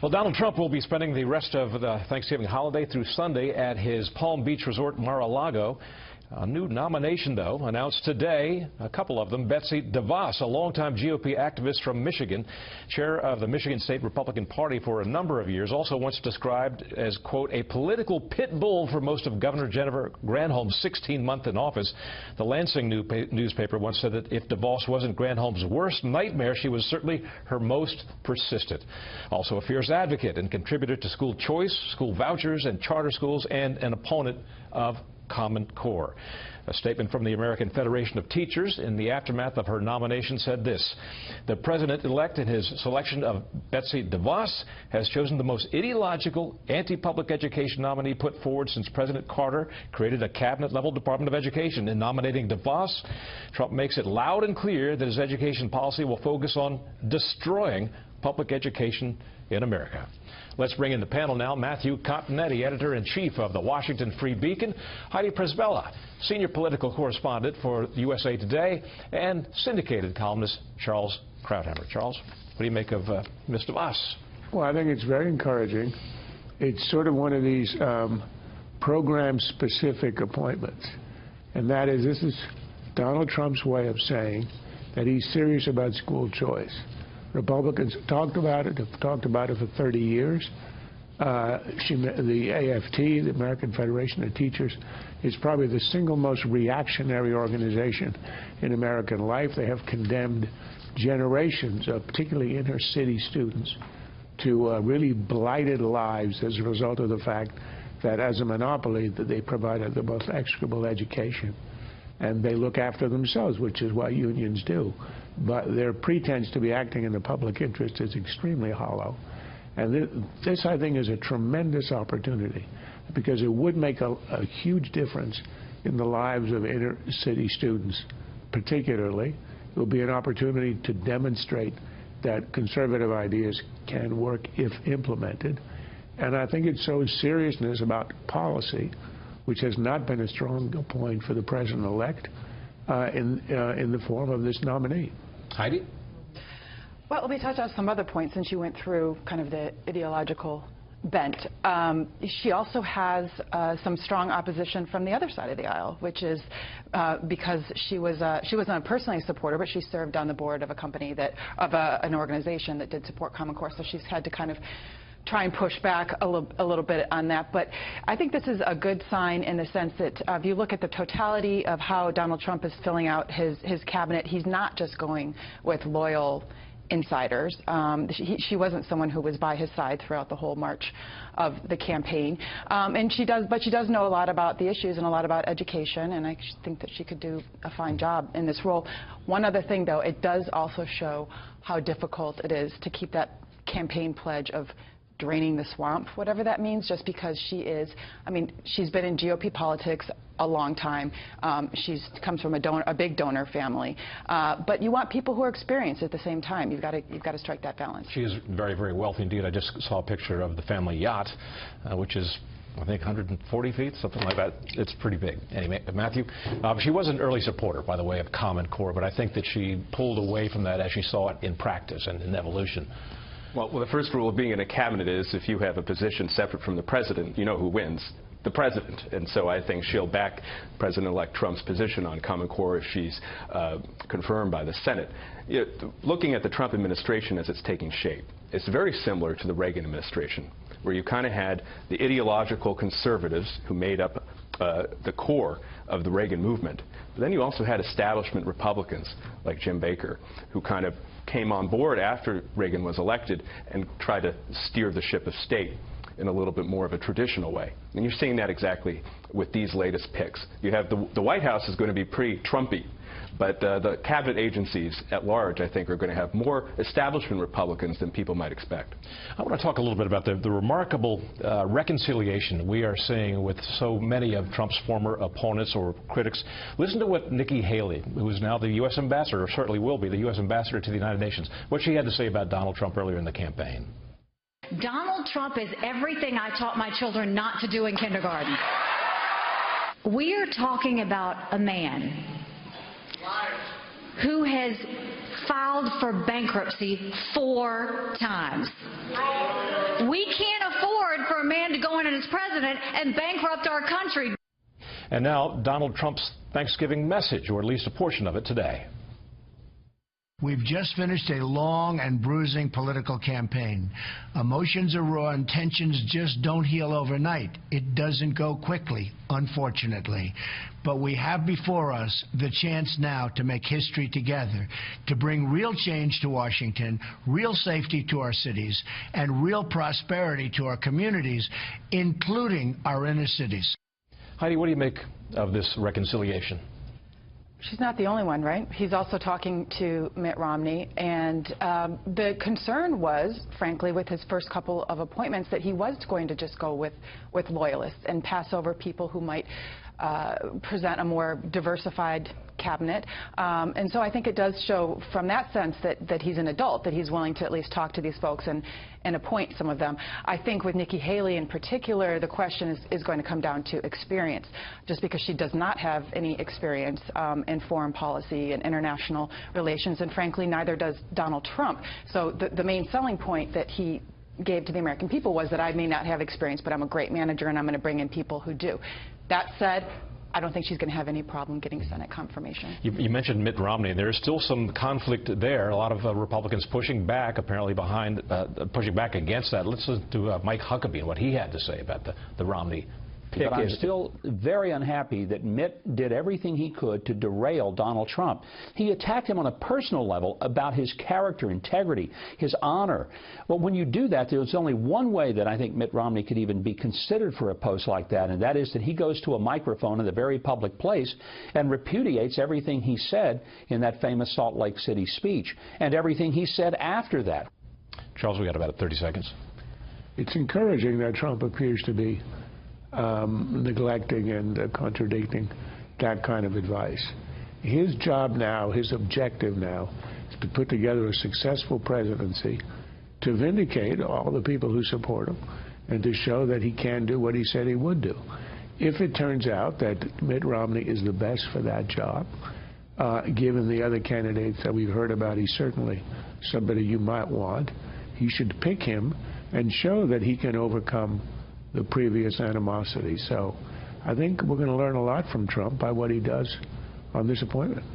Well, Donald Trump will be spending the rest of the Thanksgiving holiday through Sunday at his Palm Beach resort, Mar-a-Lago. A new nomination, though, announced today, a couple of them. Betsy DeVos, a longtime GOP activist from Michigan, chair of the Michigan State Republican Party for a number of years, also once described as, quote, a political pit bull for most of Governor Jennifer Granholm's 16-month in office. The Lansing newspaper once said that if DeVos wasn't Granholm's worst nightmare, she was certainly her most persistent. Also a fierce advocate and contributor to school choice, school vouchers, and charter schools, and an opponent of Common Core. A statement from the American Federation of Teachers in the aftermath of her nomination said this: the president-elect, in his selection of Betsy DeVos, has chosen the most ideological anti-public education nominee put forward since President Carter created a cabinet-level Department of Education. In nominating DeVos, Trump makes it loud and clear that his education policy will focus on destroying public education in America. Let's bring in the panel now. Matthew Continetti, editor-in-chief of the Washington Free Beacon, Heidi Przybyla, senior political correspondent for USA Today, and syndicated columnist Charles Krauthammer. Charles, what do you make of Ms. DeVos? Well, I think it's very encouraging. It's sort of one of these program-specific appointments, and that is, this is Donald Trump's way of saying that he's serious about school choice. Republicans have talked about it for 30 years. The AFT, the American Federation of Teachers, is probably the single most reactionary organization in American life. They have condemned generations of particularly inner-city students to really blighted lives as a result of the fact that as a monopoly that they provided the most execrable education. And they look after themselves, which is what unions do. But their pretense to be acting in the public interest is extremely hollow. And this, I think, is a tremendous opportunity, because it would make a huge difference in the lives of inner-city students. Particularly, it will be an opportunity to demonstrate that conservative ideas can work if implemented. And I think it shows seriousness about policy, which has not been a strong point for the president-elect in the form of this nominee. Heidi? Well, let me touch on some other points since you went through kind of the ideological bent. She also has some strong opposition from the other side of the aisle, which is because she was not personally a supporter, but she served on the board of a company an organization that did support Common Core, so she's had to kind of try and push back a little bit on that. But I think this is a good sign in the sense that if you look at the totality of how Donald Trump is filling out his cabinet, he's not just going with loyal insiders. She wasn't someone who was by his side throughout the whole march of the campaign. But she does know a lot about the issues and a lot about education, and I think that she could do a fine job in this role. One other thing, though, it does also show how difficult it is to keep that campaign pledge of draining the swamp, whatever that means, just because she's been in GOP politics a long time. She comes from a big donor family. But you want people who are experienced at the same time. You've got to strike that balance. She is very, very wealthy indeed. I just saw a picture of the family yacht, which is, I think, 140 feet, something like that. It's pretty big. Anyway, Matthew, she was an early supporter, by the way, of Common Core, but I think that she pulled away from that as she saw it in practice and in evolution. Well, the first rule of being in a cabinet is if you have a position separate from the president, you know who wins. The president. And so I think she'll back President-elect Trump's position on Common Core if she's confirmed by the Senate. Looking at the Trump administration as it's taking shape, it's very similar to the Reagan administration, where you kind of had the ideological conservatives who made up the core of the Reagan movement. But then you also had establishment Republicans like Jim Baker, who kind of came on board after Reagan was elected and tried to steer the ship of state in a little bit more of a traditional way. And you're seeing that exactly with these latest picks. You have the White House is going to be pretty Trumpy, but the cabinet agencies at large, I think, are going to have more establishment Republicans than people might expect. I want to talk a little bit about the remarkable reconciliation we are seeing with so many of Trump's former opponents or critics. Listen to what Nikki Haley, who is now the U.S. ambassador, or certainly will be the U.S. ambassador to the United Nations, what she had to say about Donald Trump earlier in the campaign. Donald Trump is everything I taught my children not to do in kindergarten. We are talking about a man who has filed for bankruptcy 4 times. We can't afford for a man to go in as president and bankrupt our country. And now Donald Trump's Thanksgiving message, or at least a portion of it today. We've just finished a long and bruising political campaign. Emotions are raw and tensions just don't heal overnight. It doesn't go quickly, unfortunately. But we have before us the chance now to make history together, to bring real change to Washington, real safety to our cities, and real prosperity to our communities, including our inner cities. Heidi, what do you make of this reconciliation? She's not the only one, right? He's also talking to Mitt Romney, and the concern was, frankly, with his first couple of appointments, that he was going to just go with loyalists and pass over people who might present a more diversified cabinet. And so I think it does show from that sense that he's an adult, that he's willing to at least talk to these folks and appoint some of them. I think with Nikki Haley in particular, the question is going to come down to experience, just because she does not have any experience in foreign policy and international relations, and frankly, neither does Donald Trump. So the main selling point that he gave to the American people was that I may not have experience, but I'm a great manager and I'm going to bring in people who do. That said, I don't think she's going to have any problem getting Senate confirmation. You mentioned Mitt Romney. There's still some conflict there. A lot of Republicans pushing back, apparently pushing back against that. Let's listen to Mike Huckabee and what he had to say about the Romney pick. But I'm still very unhappy that Mitt did everything he could to derail Donald Trump. He attacked him on a personal level about his character, integrity, his honor. Well, when you do that, there's only one way that I think Mitt Romney could even be considered for a post like that, and that is that he goes to a microphone in a very public place and repudiates everything he said in that famous Salt Lake City speech and everything he said after that. Charles, we got about 30 seconds. It's encouraging that Trump appears to be neglecting and contradicting that kind of advice. His job now, his objective now, is to put together a successful presidency, to vindicate all the people who support him, and to show that he can do what he said he would do. If it turns out that Mitt Romney is the best for that job, given the other candidates that we've heard about, he's certainly somebody you might want. You should pick him and show that he can overcome the previous animosity. So I think we're going to learn a lot from Trump by what he does on this appointment.